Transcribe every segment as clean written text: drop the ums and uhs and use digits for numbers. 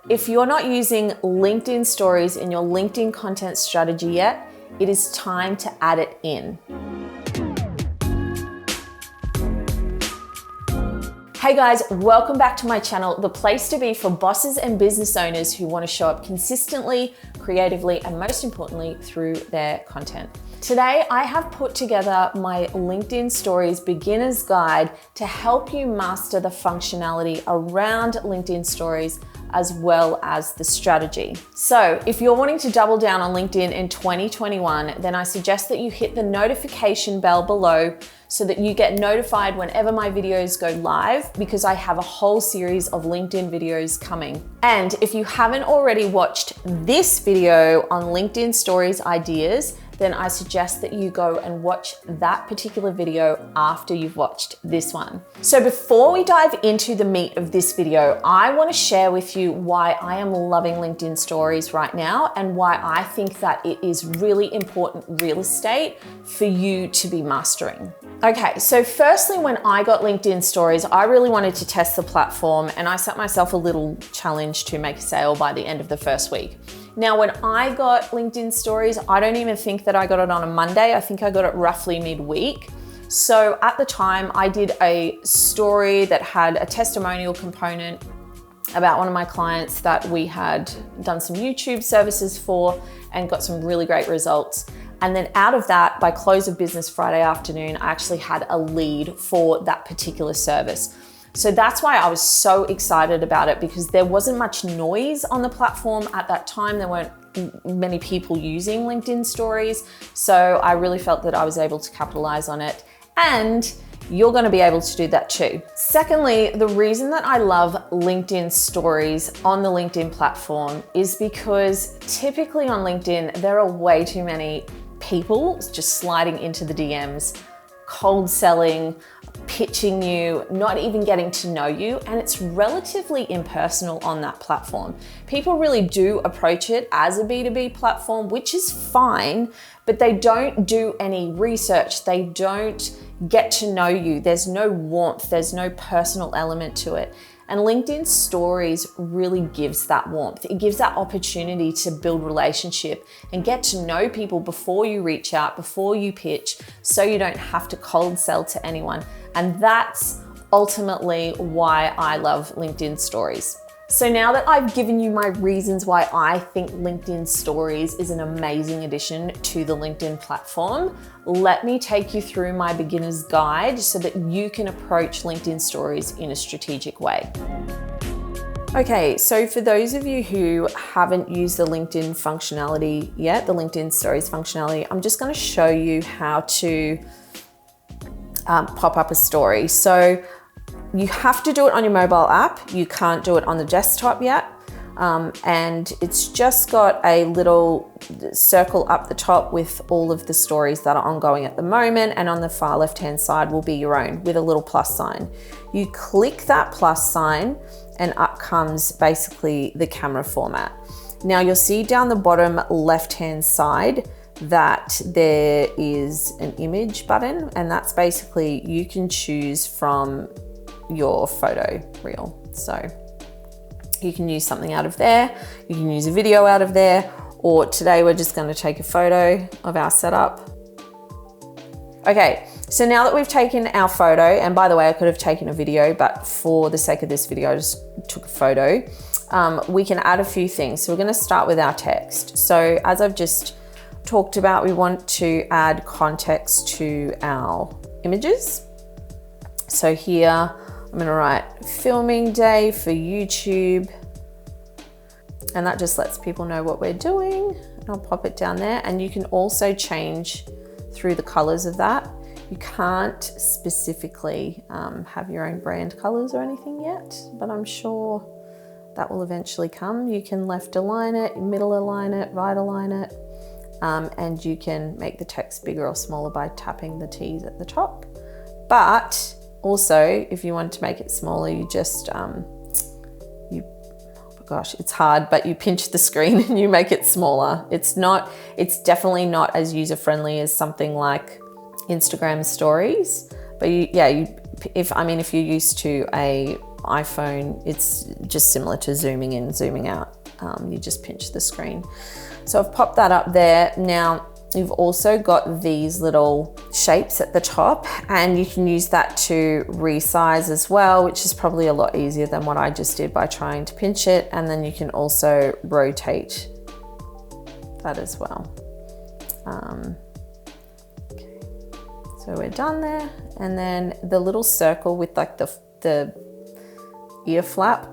If you're not using LinkedIn stories in your LinkedIn content strategy yet, it is time to add it in. Hey guys, welcome back to my channel, the place to be for bosses and business owners who want to show up consistently, creatively, and most importantly, through their content. Today, I have put together my LinkedIn Stories Beginner's Guide to help you master the functionality around LinkedIn Stories as well as the strategy. So if you're wanting to double down on LinkedIn in 2021, then I suggest that you hit the notification bell below so that you get notified whenever my videos go live, because I have a whole series of LinkedIn videos coming. And if you haven't already watched this video on LinkedIn Stories ideas, then I suggest that you go and watch that particular video after you've watched this one. So before we dive into the meat of this video, I want to share with you why I am loving LinkedIn Stories right now and why I think that it is really important real estate for you to be mastering. Okay, so firstly, when I got LinkedIn Stories, I really wanted to test the platform and I set myself a little challenge to make a sale by the end of the first week. Now, when I got LinkedIn Stories, I don't even think that I got it on a Monday. I think I got it roughly midweek. So at the time, I did a story that had a testimonial component about one of my clients that we had done some YouTube services for and got some really great results. And then out of that, by close of business Friday afternoon, I actually had a lead for that particular service. So that's why I was so excited about it, because there wasn't much noise on the platform at that time. There weren't many people using LinkedIn Stories. So I really felt that I was able to capitalize on it. And you're going to be able to do that too. Secondly, the reason that I love LinkedIn Stories on the LinkedIn platform is because typically on LinkedIn, there are way too many people just sliding into the DMs, cold selling, pitching you, not even getting to know you, and it's relatively impersonal on that platform. People really do approach it as a B2B platform, which is fine, but they don't do any research. They don't get to know you. There's no warmth, there's no personal element to it. And LinkedIn Stories really gives that warmth. It gives that opportunity to build relationship and get to know people before you reach out, before you pitch, so you don't have to cold sell to anyone. And that's ultimately why I love LinkedIn Stories. So now that I've given you my reasons why I think LinkedIn Stories is an amazing addition to the LinkedIn platform, let me take you through my beginner's guide so that you can approach LinkedIn Stories in a strategic way. Okay, so for those of you who haven't used the LinkedIn functionality yet, the LinkedIn Stories functionality, I'm just going to show you how to pop up a story. So you have to do it on your mobile app. You can't do it on the desktop yet. And it's just got a little circle up the top with all of the stories that are ongoing at the moment. And on the far left-hand side will be your own with a little plus sign. You click that plus sign and up comes basically the camera format. Now you'll see down the bottom left-hand side that there is an image button, and that's basically you can choose from your photo reel. So you can use something out of there, you can use a video out of there, or today we're just going to take a photo of our setup. Okay, so now that we've taken our photo, and by the way, I could have taken a video, but for the sake of this video, I just took a photo. We can add a few things. So we're going to start with our text. So as I've just talked about, we want to add context to our images. So here, I'm going to write filming day for YouTube, and that just lets people know what we're doing. I'll pop it down there, and you can also change through the colors of that. You can't specifically have your own brand colors or anything yet, but I'm sure that will eventually come. You can left align it, middle align it, right align it, and you can make the text bigger or smaller by tapping the T's at the top. But also, if you want to make it smaller, you just, gosh, it's hard, but you pinch the screen and you make it smaller. It's definitely not as user-friendly as something like Instagram stories, but if you're used to a iPhone, it's just similar to zooming in, zooming out. You just pinch the screen. So I've popped that up there. Now, you've also got these little shapes at the top, and you can use that to resize as well, which is probably a lot easier than what I just did by trying to pinch it. And then you can also rotate that as well. Okay. So we're done there. And then the little circle with like the ear flap,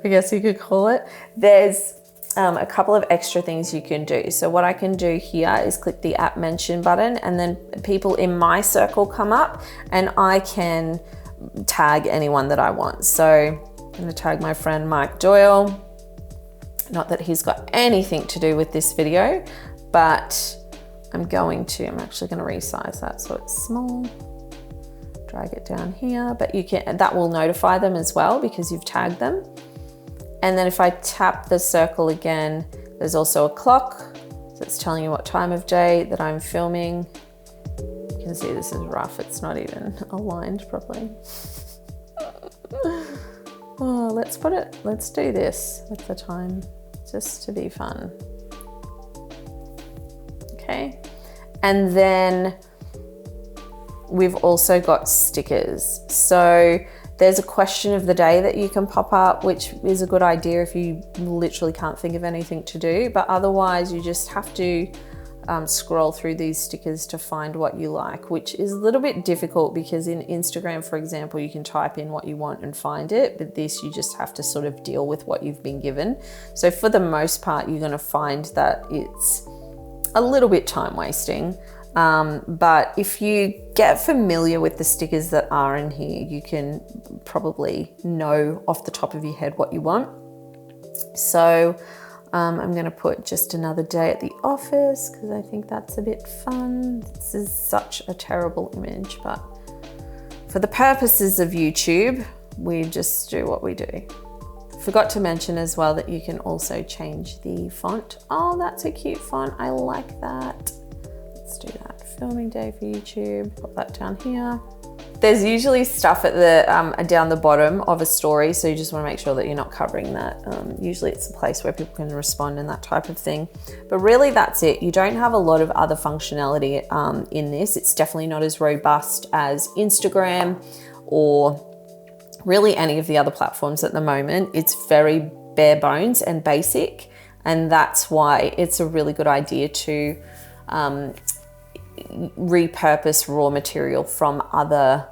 I guess you could call it. There's a couple of extra things you can do. So what I can do here is click the app mention button, and then people in my circle come up and I can tag anyone that I want. So I'm going to tag my friend Mike Doyle. Not that he's got anything to do with this video, but I'm actually going to resize that so it's small. Drag it down here, but that will notify them as well because you've tagged them. And then if I tap the circle again, there's also a clock. So it's telling you what time of day that I'm filming. You can see this is rough. It's not even aligned properly. Oh, let's do this with the time just to be fun. Okay. And then we've also got stickers. So there's a question of the day that you can pop up, which is a good idea if you literally can't think of anything to do, but otherwise you just have to scroll through these stickers to find what you like, which is a little bit difficult because in Instagram, for example, you can type in what you want and find it, but this, you just have to sort of deal with what you've been given. So for the most part, you're gonna find that it's a little bit time wasting. But if you get familiar with the stickers that are in here, you can probably know off the top of your head what you want. So I'm going to put just another day at the office because I think that's a bit fun. This is such a terrible image, but for the purposes of YouTube, we just do what we do. Forgot to mention as well that you can also change the font. Oh, that's a cute font. I like that. Let's do that. Filming day for YouTube. Pop that down here. There's usually stuff at the down the bottom of a story, so you just want to make sure that you're not covering that. Usually it's a place where people can respond and that type of thing. But really that's it. You don't have a lot of other functionality in this. It's definitely not as robust as Instagram or really any of the other platforms at the moment. It's very bare bones and basic, and that's why it's a really good idea to repurpose raw material from other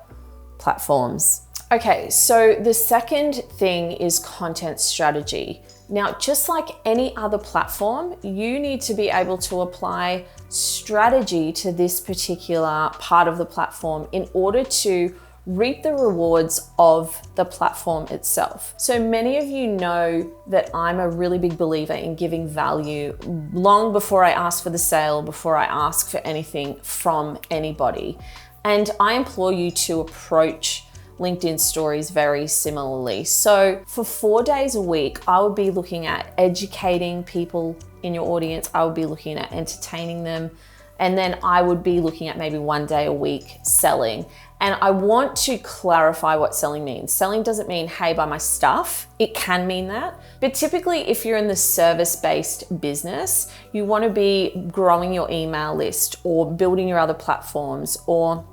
platforms. Okay, so the second thing is content strategy. Now, just like any other platform, you need to be able to apply strategy to this particular part of the platform in order to reap the rewards of the platform itself. So many of you know that I'm a really big believer in giving value long before I ask for the sale, before I ask for anything from anybody. And I implore you to approach LinkedIn stories very similarly. So for 4 days a week, I would be looking at educating people in your audience. I would be looking at entertaining them. And then I would be looking at maybe 1 day a week selling. And I want to clarify what selling means. Selling doesn't mean, hey, buy my stuff. It can mean that. But typically, if you're in the service-based business, you want to be growing your email list or building your other platforms, or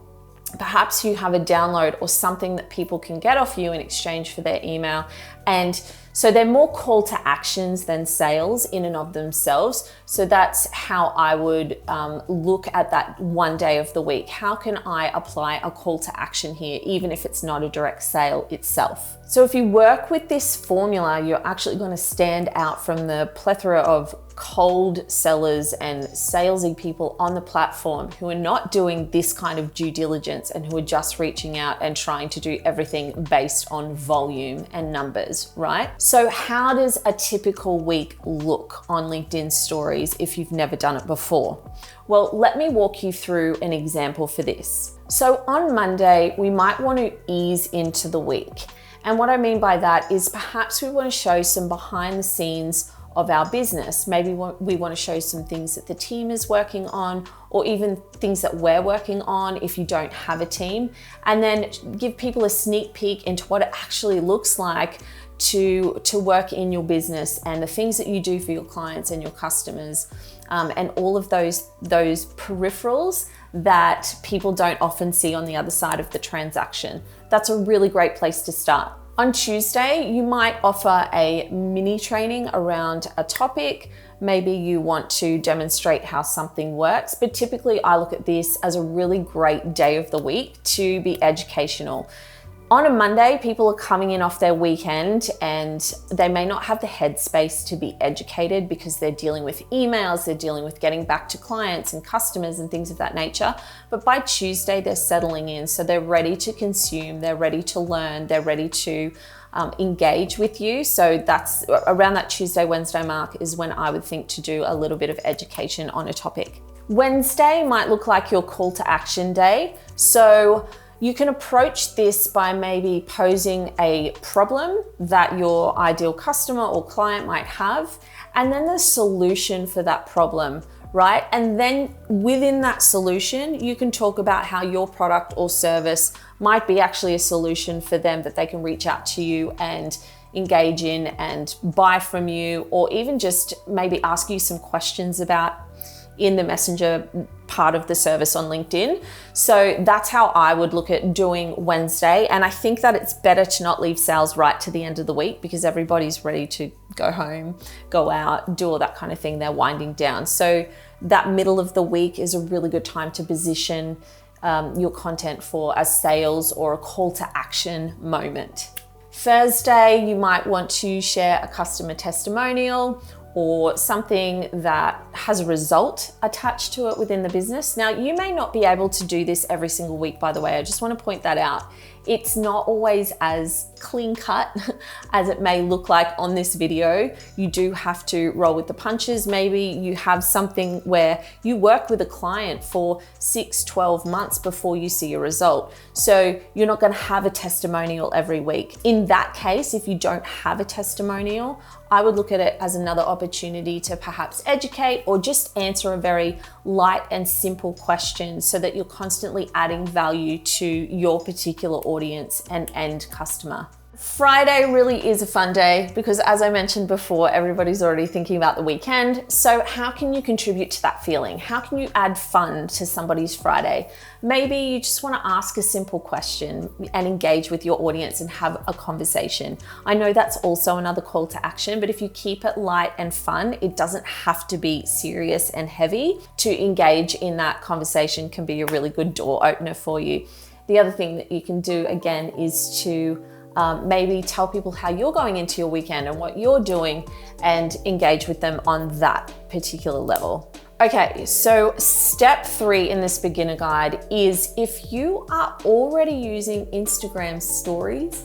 perhaps you have a download or something that people can get off you in exchange for their email. And so they're more call to actions than sales in and of themselves. So that's how I would look at that 1 day of the week. How can I apply a call to action here, even if it's not a direct sale itself? So if you work with this formula, you're actually going to stand out from the plethora of cold sellers and salesy people on the platform who are not doing this kind of due diligence and who are just reaching out and trying to do everything based on volume and numbers, right? So how does a typical week look on LinkedIn stories if you've never done it before? Well, let me walk you through an example for this. So on Monday, we might want to ease into the week. And what I mean by that is perhaps we want to show some behind the scenes of our business. Maybe we want to show some things that the team is working on, or even things that we're working on if you don't have a team, and then give people a sneak peek into what it actually looks like to work in your business and the things that you do for your clients and your customers, and all of those peripherals that people don't often see on the other side of the transaction. That's a really great place to start. On Tuesday, you might offer a mini training around a topic. Maybe you want to demonstrate how something works, but typically I look at this as a really great day of the week to be educational. On a Monday, people are coming in off their weekend and they may not have the headspace to be educated because they're dealing with emails, they're dealing with getting back to clients and customers and things of that nature. But by Tuesday, they're settling in, so they're ready to consume, they're ready to learn, they're ready to engage with you. So that's around that Tuesday, Wednesday mark is when I would think to do a little bit of education on a topic. Wednesday might look like your call to action day. So you can approach this by maybe posing a problem that your ideal customer or client might have, and then the solution for that problem, right? And then within that solution, you can talk about how your product or service might be actually a solution for them that they can reach out to you and engage in and buy from you, or even just maybe ask you some questions about in the messenger part of the service on LinkedIn. So that's how I would look at doing Wednesday. And I think that it's better to not leave sales right to the end of the week because everybody's ready to go home, go out, do all that kind of thing. They're winding down. So that middle of the week is a really good time to position your content for a sales or a call to action moment. Thursday, you might want to share a customer testimonial or something that has a result attached to it within the business. Now, you may not be able to do this every single week, by the way. I just want to point that out. It's not always as clean cut as it may look like on this video. You do have to roll with the punches. Maybe you have something where you work with a client for 6, 12 months before you see a result. So you're not going to have a testimonial every week. In that case, if you don't have a testimonial, I would look at it as another opportunity to perhaps educate or just answer a very light and simple question so that you're constantly adding value to your particular audience and end customer. Friday really is a fun day because, as I mentioned before, everybody's already thinking about the weekend. So how can you contribute to that feeling? How can you add fun to somebody's Friday? Maybe you just want to ask a simple question and engage with your audience and have a conversation. I know that's also another call to action, but if you keep it light and fun, it doesn't have to be serious and heavy. To engage in that conversation can be a really good door opener for you. The other thing that you can do again is to maybe tell people how you're going into your weekend and what you're doing and engage with them on that particular level. Okay, so step 3 in this beginner guide is if you are already using Instagram stories,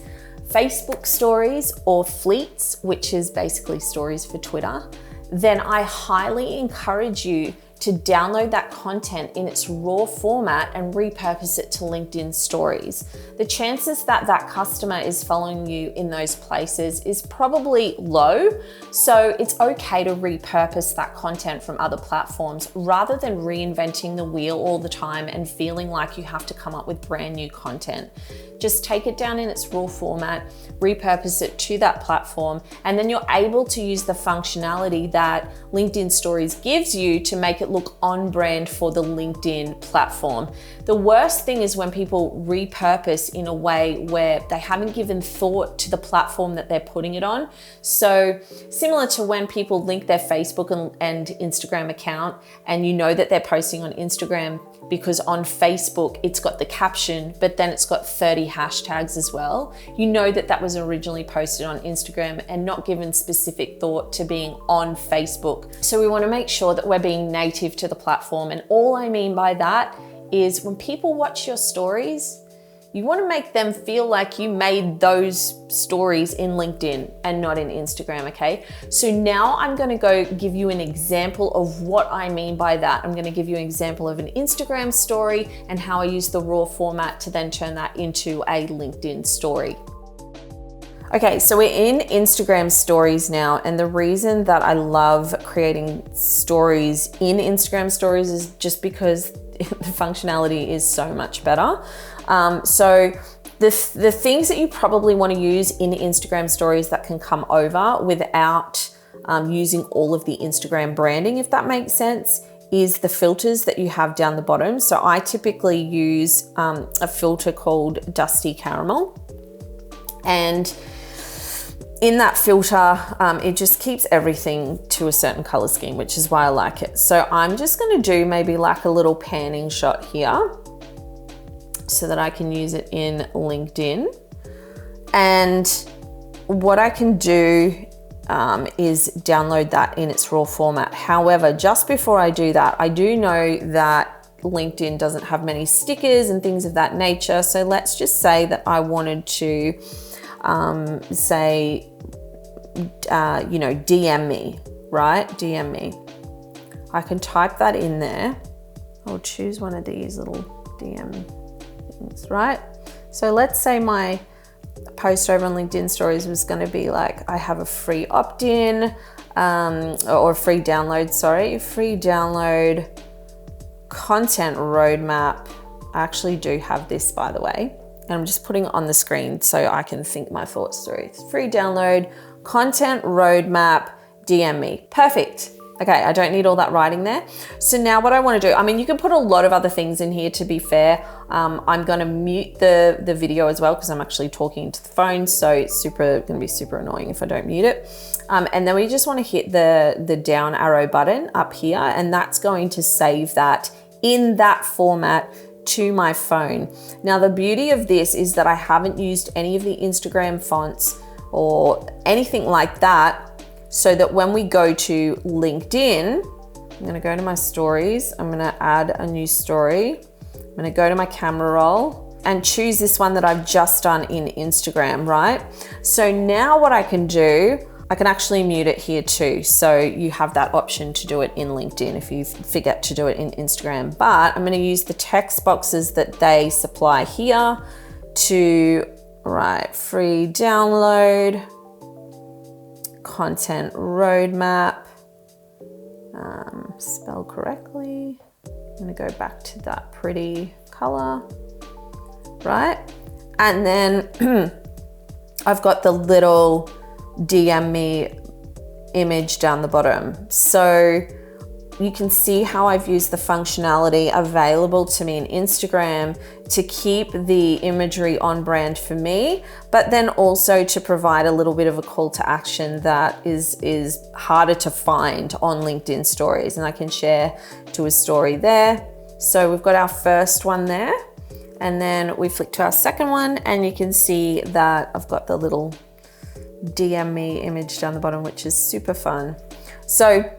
Facebook stories, or fleets, which is basically stories for Twitter, then I highly encourage you to download that content in its raw format and repurpose it to LinkedIn stories. The chances that that customer is following you in those places is probably low, so it's okay to repurpose that content from other platforms rather than reinventing the wheel all the time and feeling like you have to come up with brand new content. Just take it down in its raw format, repurpose it to that platform, and then you're able to use the functionality that LinkedIn Stories gives you to make it look on brand for the LinkedIn platform. The worst thing is when people repurpose in a way where they haven't given thought to the platform that they're putting it on. So similar to when people link their Facebook and Instagram account, and you know that they're posting on Instagram because on Facebook it's got the caption, but then it's got 30 hashtags as well. You know that that was originally posted on Instagram and not given specific thought to being on Facebook. So we want to make sure that we're being native to the platform. And all I mean by that is when people watch your stories, you want to make them feel like you made those stories in LinkedIn and not in Instagram, okay? So now I'm going to go give you an example of what I mean by that. I'm going to give you an example of an Instagram story and how I use the raw format to then turn that into a LinkedIn story. Okay, so we're in Instagram stories now, and the reason that I love creating stories in Instagram stories is just because the functionality is so much better. So the things that you probably want to use in Instagram stories that can come over without using all of the Instagram branding, if that makes sense, is the filters that you have down the bottom. So I typically use a filter called Dusty Caramel, and in that filter, it just keeps everything to a certain color scheme, which is why I like it. So I'm just gonna do maybe like a little panning shot here so that I can use it in LinkedIn. And what I can do is download that in its raw format. However, just before I do that, I do know that LinkedIn doesn't have many stickers and things of that nature. So let's just say that I wanted to say, DM me, right? DM me. I can type that in there. I'll choose one of these little DM things, right? So let's say my post over on LinkedIn stories was going to be like, I have a free opt-in, or free download, free download content roadmap. I actually do have this, by the way, and I'm just putting it on the screen so I can think my thoughts through. Free download content roadmap, DM me. Perfect. Okay, I don't need all that writing there. So now what I want to do, I mean, you can put a lot of other things in here, to be fair. I'm going to mute the video as well because I'm actually talking to the phone, so it's going to be super annoying if I don't mute it. And then we just want to hit the down arrow button up here, and that's going to save that in that format to my phone. Now, the beauty of this is that I haven't used any of the Instagram fonts or anything like that, so that when we go to LinkedIn, I'm gonna go to my stories, I'm gonna add a new story, I'm gonna go to my camera roll and choose this one that I've just done in Instagram, right? So now what I can do, I can actually mute it here too. So you have that option to do it in LinkedIn if you forget to do it in Instagram. But I'm gonna use the text boxes that they supply here to write free download, content roadmap, spell correctly. I'm gonna go back to that pretty color, right? And then I've got the little DM me image down the bottom. So you can see how I've used the functionality available to me in Instagram to keep the imagery on brand for me, but then also to provide a little bit of a call to action that is harder to find on LinkedIn stories. And I can share to a story there. So we've got our first one there, and then we flick to our second one, and you can see that I've got the little DM me image down the bottom, which is super fun. So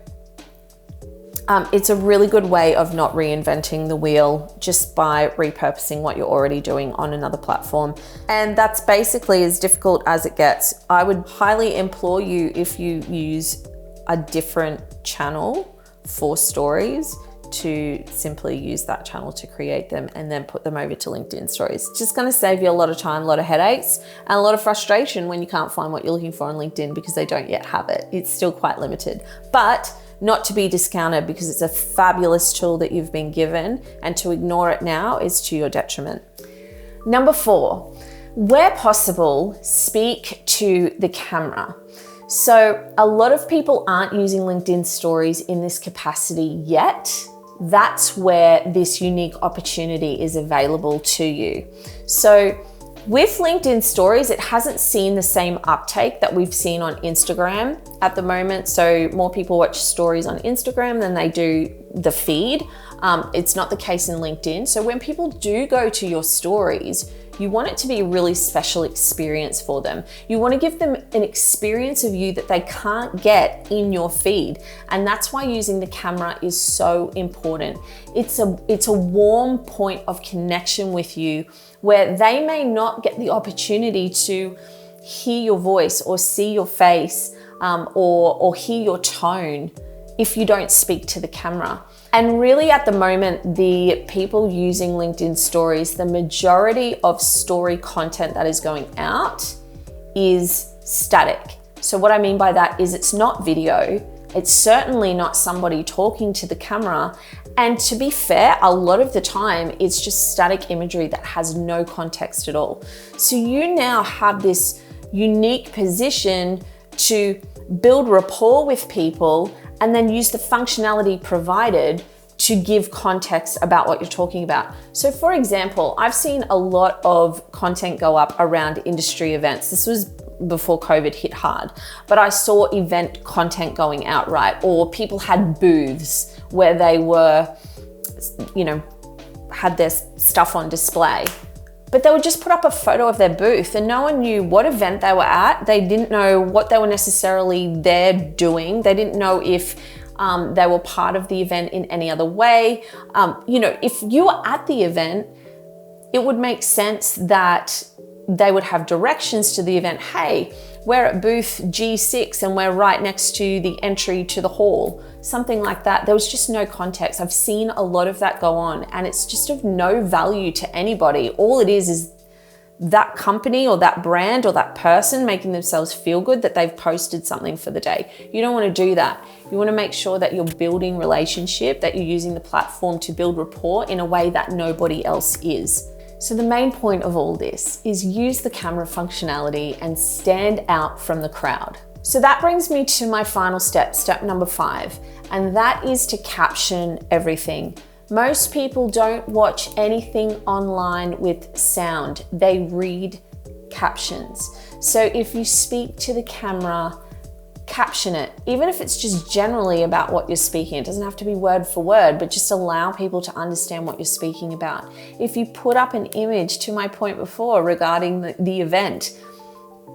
it's a really good way of not reinventing the wheel just by repurposing what you're already doing on another platform. And that's basically as difficult as it gets. I would highly implore you, if you use a different channel for stories, to simply use that channel to create them and then put them over to LinkedIn stories. It's just going to save you a lot of time, a lot of headaches, and a lot of frustration when you can't find what you're looking for on LinkedIn because they don't yet have it. It's still quite limited, but not to be discounted, because it's a fabulous tool that you've been given, and to ignore it now is to your detriment. Number 4, where possible, speak to the camera. So a lot of people aren't using LinkedIn stories in this capacity yet. That's where this unique opportunity is available to you. So with LinkedIn stories, it hasn't seen the same uptake that we've seen on Instagram at the moment. So more people watch stories on Instagram than they do the feed. It's not the case in LinkedIn. So when people do go to your stories, you want it to be a really special experience for them. You want to give them an experience of you that they can't get in your feed. And that's why using the camera is so important. It's a warm point of connection with you, where they may not get the opportunity to hear your voice or see your face, or hear your tone if you don't speak to the camera. And really at the moment, the people using LinkedIn stories, the majority of story content that is going out is static. So what I mean by that is it's not video, it's certainly not somebody talking to the camera, and to be fair, a lot of the time it's just static imagery that has no context at all. So you now have this unique position to build rapport with people and then use the functionality provided to give context about what you're talking about. So for example, I've seen a lot of content go up around industry events. This was before COVID hit hard, but I saw event content going out, right? Or people had booths where they were, had their stuff on display, but they would just put up a photo of their booth and no one knew what event they were at. They didn't know what they were necessarily there doing. They didn't know if they were part of the event in any other way. If you were at the event, it would make sense that they would have directions to the event. Hey, we're at booth G6 and we're right next to the entry to the hall, something like that. There was just no context. I've seen a lot of that go on and it's just of no value to anybody. All it is that company or that brand or that person making themselves feel good that they've posted something for the day. You don't want to do that. You want to make sure that you're building relationship, that you're using the platform to build rapport in a way that nobody else is. So the main point of all this is use the camera functionality and stand out from the crowd. So that brings me to my final step, step number 5, and that is to caption everything. Most people don't watch anything online with sound. They read captions. So if you speak to the camera, caption it, even if it's just generally about what you're speaking. It doesn't have to be word for word, but just allow people to understand what you're speaking about. If you put up an image, to my point before regarding the event,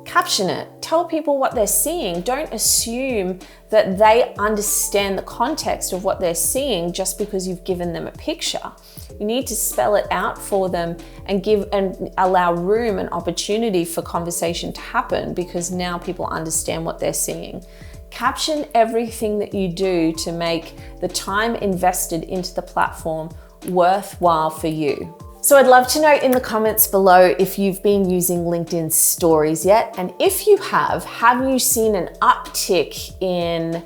caption it. Tell people what they're seeing. Don't assume that they understand the context of what they're seeing just because you've given them a picture. You need to spell it out for them and allow room and opportunity for conversation to happen, because now people understand what they're seeing. Caption everything that you do to make the time invested into the platform worthwhile for you. So I'd love to know in the comments below if you've been using LinkedIn Stories yet, and if you have you seen an uptick in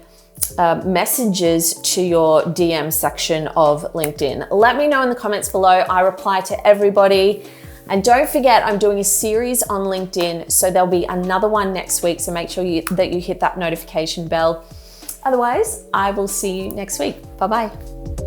messages to your DM section of LinkedIn? Let me know in the comments below. I reply to everybody. And don't forget, I'm doing a series on LinkedIn, so there'll be another one next week, so make sure that you hit that notification bell. Otherwise, I will see you next week. Bye-bye.